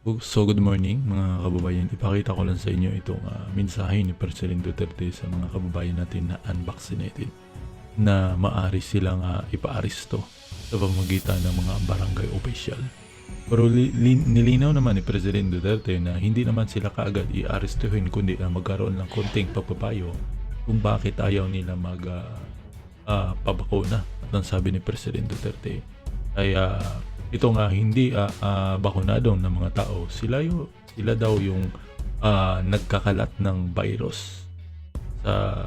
So good morning mga kababayan. Ipakita ko lang sa inyo itong mensahe ni President Duterte sa mga kababayan natin na unvaccinated na maaari silang ipaaresto sa pamamagitan ng mga barangay official. Pero nilinaw naman ni President Duterte na hindi naman sila kaagad i-arestuhin kundi magkaroon ng konting papapayo kung bakit ayaw nila pabakuna. At ang sabi ni President Duterte ay ito nga hindi bakunado ng mga tao, sila daw yung nagkakalat ng virus sa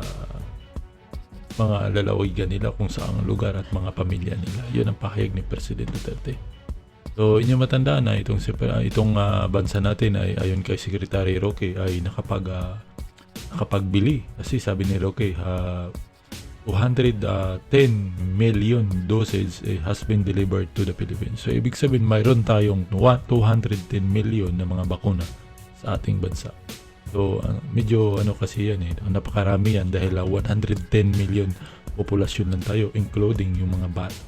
mga lalawigan nila kung saang lugar at mga pamilya nila. Yun ang pahayag ni President Duterte. So inyo matandaan na itong bansa natin ay ayon kay Secretary Roque ay nakapagbili kasi sabi ni Roque 210 million doses has been delivered to the Philippines. So ibig sabihin mayroon tayong 210 million na mga bakuna sa ating bansa. So medyo kasi yan napakarami yan dahil 110 million populasyon lang tayo including yung mga bata.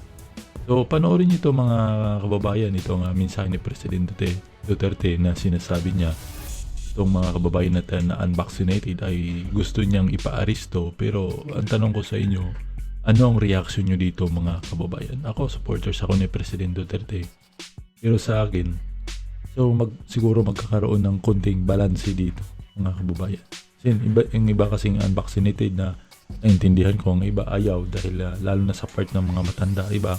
So panoorin niyo ito mga kababayan, itong mensahe ni President Duterte na sinasabi niya itong mga kababayan natin na unvaccinated ay gusto niyang ipaaresto. Pero ang tanong ko sa inyo, ano ang reaction niyo dito mga kababayan? Ako, supporters ako ni President Duterte. Pero sa akin, siguro magkakaroon ng konting balanse dito mga kababayan. Kasi yung iba kasing unvaccinated na naintindihan ko, ang iba ayaw dahil lalo na sa part ng mga matanda, iba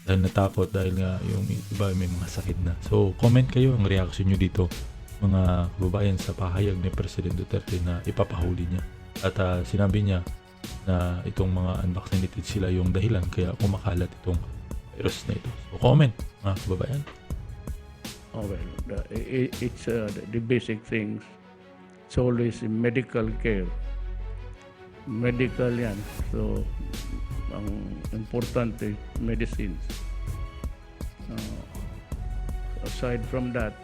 dahil natakot dahil nga yung iba may mga sakit na. So comment kayo ang reaction niyo dito mga kababayan sa pahayag ni President Duterte na ipapahuli niya. At sinabi niya na itong mga unvaccinated sila yung dahilan kaya kumakalat itong virus na ito. So comment mga kababayan. Oh, well, it's the basic things. It's always medical care. Medical yan. So, ang importante, medicines. Aside from that,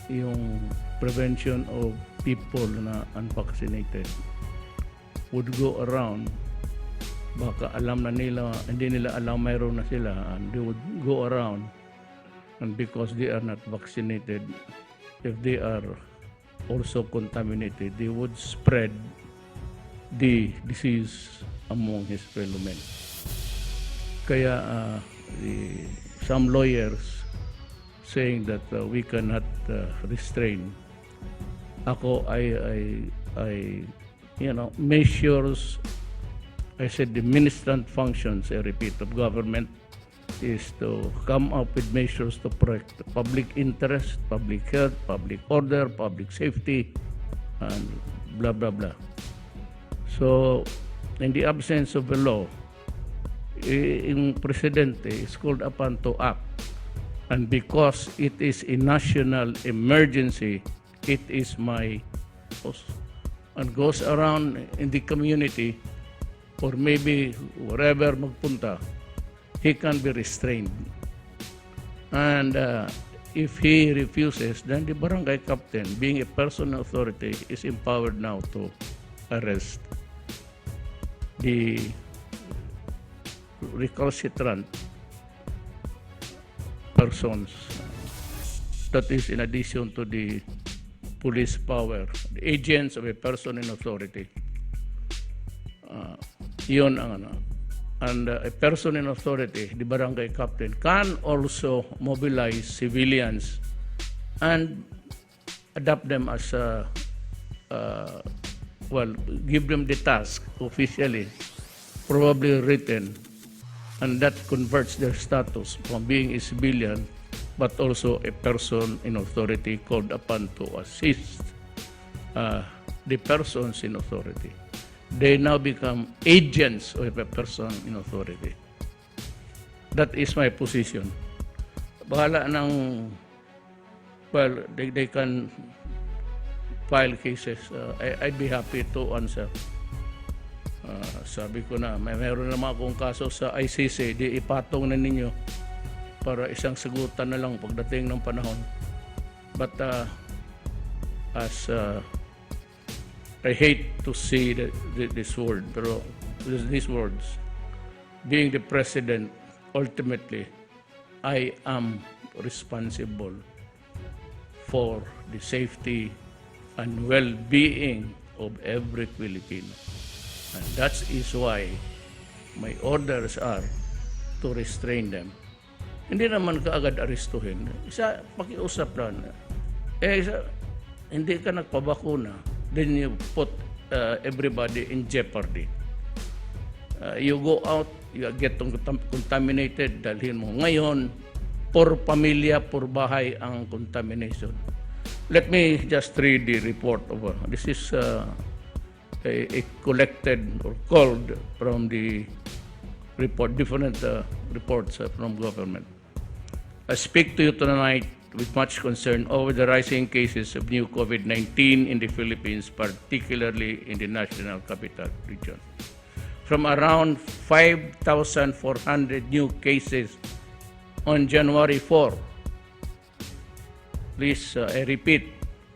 yung prevention of people na unvaccinated would go around, baka alam na nila, hindi nila alam mayroon na sila, and they would go around, and because they are not vaccinated, if they are also contaminated, they would spread the disease among his fellow men. Kaya some lawyers saying that we cannot restrain. Ako, measures, I said the ministrant functions, I repeat, of government is to come up with measures to protect the public interest, public health, public order, public safety, and blah, blah, blah. So, in the absence of a law, yung presidente is called upon to act. And because it is a national emergency, it is my post. And goes around in the community or maybe wherever magpunta, he can be restrained. And if he refuses, then the barangay captain, being a personal authority, is empowered now to arrest the recalcitrant persons. That is in addition to the police power, the agents of a person in authority. Yun ang ano. And a person in authority, the barangay captain, can also mobilize civilians and adapt them as give them the task officially, probably written, and that converts their status from being a civilian but also a person in authority called upon to assist the persons in authority. They now become agents of a person in authority. That is my position. Bahala ng, well, they can file cases. I'd be happy to answer. Sabi ko na, mayroon naman akong kaso sa ICC, di ipatong na ninyo para isang sagutan na lang pagdating ng panahon. But as I hate to see this word, pero these words, being the president, ultimately, I am responsible for the safety and well-being of every Filipino. And that is why my orders are to restrain them. Hindi naman kaagad arestuhin. Pakiusap lang. Hindi ka nagpabakuna, then you put everybody in jeopardy. You go out, you get contaminated, dalhin mo. Ngayon, por pamilya, por bahay ang contamination. Let me just read the report of this is a collected or called from the report, different reports from government. I speak to you tonight with much concern over the rising cases of new COVID-19 in the Philippines, particularly in the National Capital Region. From around 5,400 new cases on January 4, please, I repeat,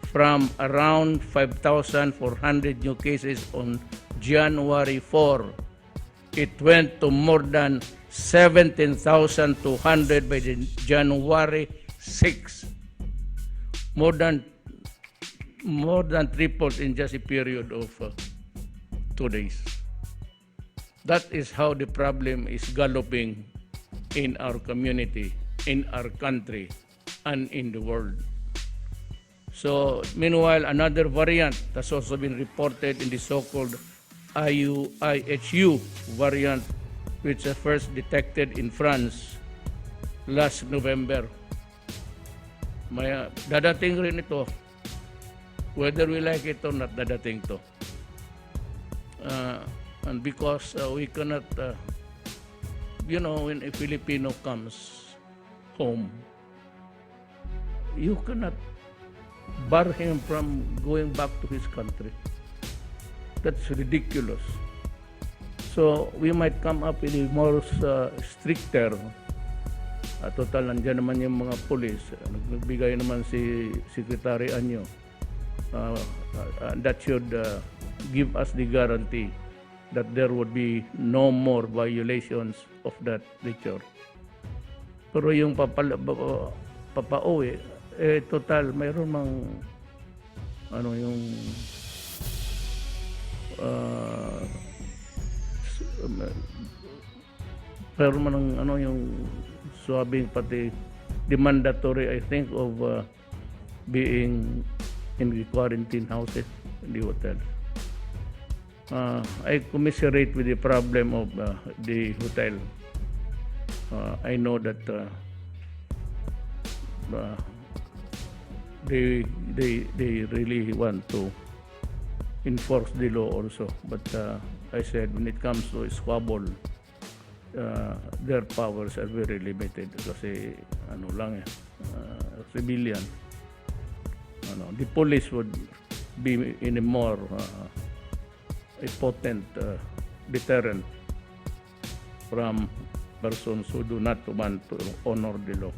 from around 5,400 new cases on January 4, it went to more than 17,200 by the January 6. More than tripled in just a period of 2 days. That is how the problem is galloping in our community, in our country, and in the world. So, meanwhile, another variant has also been reported in the so-called IHU variant, which was first detected in France last November. May dadating rin ito, whether we like it or not, dadating to. And because we cannot, when a Filipino comes home, you cannot bar him from going back to his country. That's ridiculous. So we might come up with a more stricter. Total, nandiyan naman yung mga pulis. Nagbigay naman si Secretary Anyo. That should give us the guarantee that there would be no more violations of that nature. Pero yung papauwi, total, mayroon mang mayroon man yung swabing pati the mandatory, I think, of being in the quarantine houses in the hotel. I commiserate with the problem of the hotel. I know that they really want to enforce the law also. But I said, when it comes to squabble, their powers are very limited kasi civilian. The police would be in a more a potent deterrent from persons who do not want to honor the law.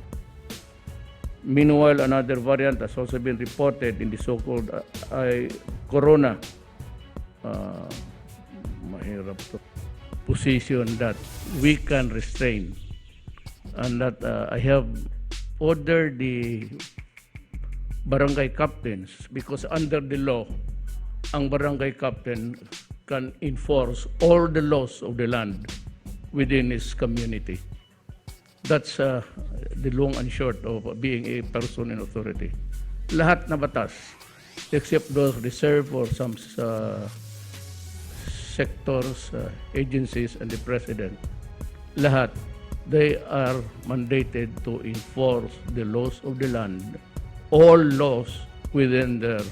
Meanwhile, another variant has also been reported in the so-called corona mahirap to position that we can restrain, and that I have ordered the barangay captains, because under the law, ang barangay captain can enforce all the laws of the land within his community. That's the long and short of being a person in authority. Lahat na batas, except those reserved for some sectors, agencies, and the president, lahat, they are mandated to enforce the laws of the land, all laws within their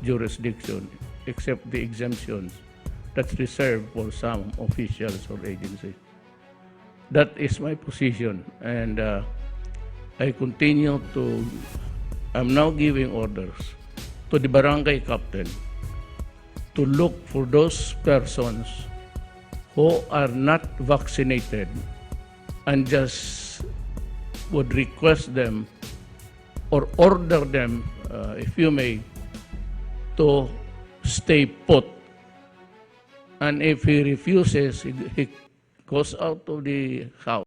jurisdiction, except the exemptions that's reserved for some officials or agencies. That is my position, and I continue to, I'm now giving orders to the barangay captain to look for those persons who are not vaccinated and just would request them or order them, if you may, to stay put. And if he refuses, he goes out of the house.